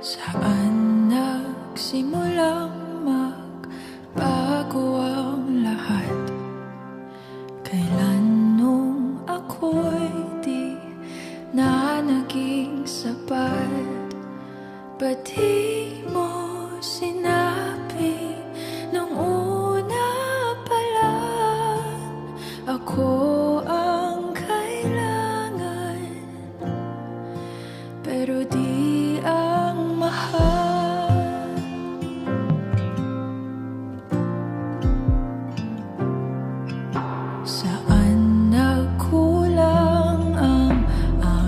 Saan nagsimulang magbago ang lahat? Kailan nung ako'y di na naging sapat? Ba't di mo sinabi nung una pa lang ako ang kailangan, pero di ang mahal? Saan nagkulang ang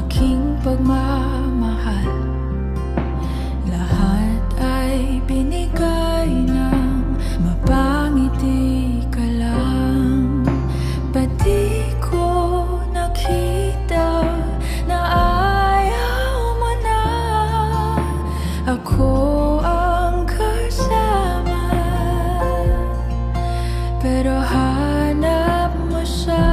aking pagmamahal? Lahat ay binigay ng mapangiti ka lang. Ba't di ko nakita na ayaw mo na ako ang kasama? Pero hanap mo siya,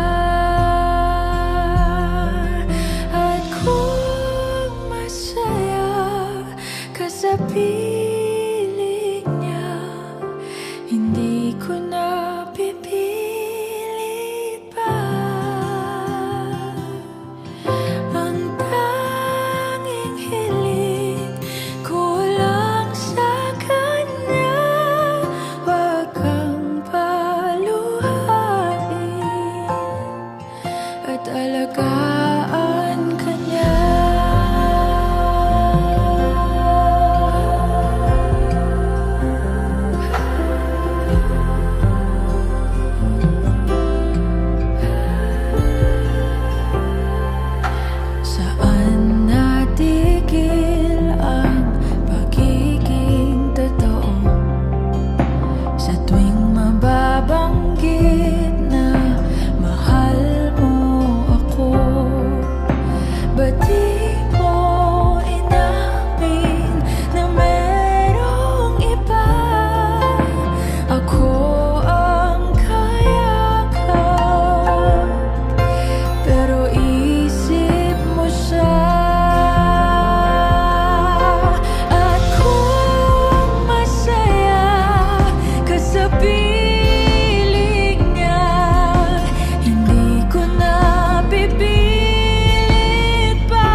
at kung masaya ka sa piling niya, hindi ko na pipilit pa. Ang tanging hiling ko lang sa kanya, wag kang paluhain at alagaan ka niya. Saan natigil ang pagiging totoo? Sa tuwing mababanggit na mahal mo ako, ba't di mo inamin na merong iba? Ako ang kayakap, pero isip mo siya. At kung masaya ka sa piling niya, hindi ko na pipilit pa.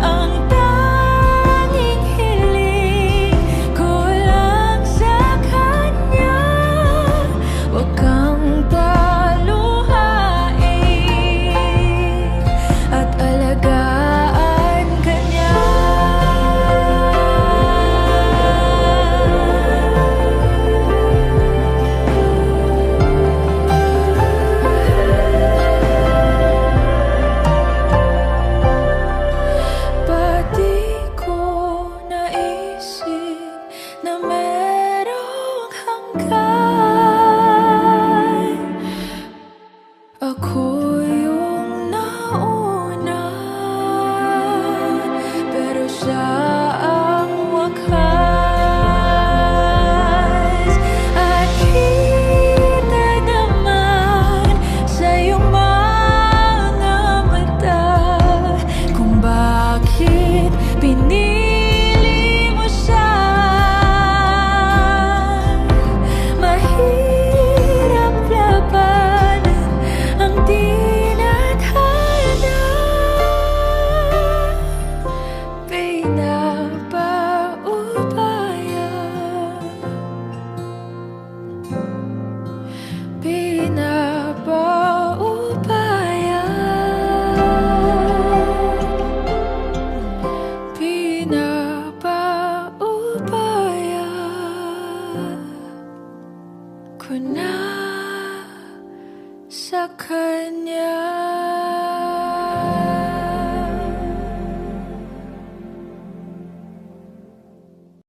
Ang tanging hiling ko lang sa kanya, wag kang paluhain at alagaan ka niya. Ba't di ko naisip na merong hanggan? Ako yung nauna, pero siya ang wakas. At kita naman sa iyong mga mata kung bakit pinili mo siya. Mahirap labanan ang tinadhana. Pinapaubaya, pinapaubaya, pinapaubaya ko na sa kanya.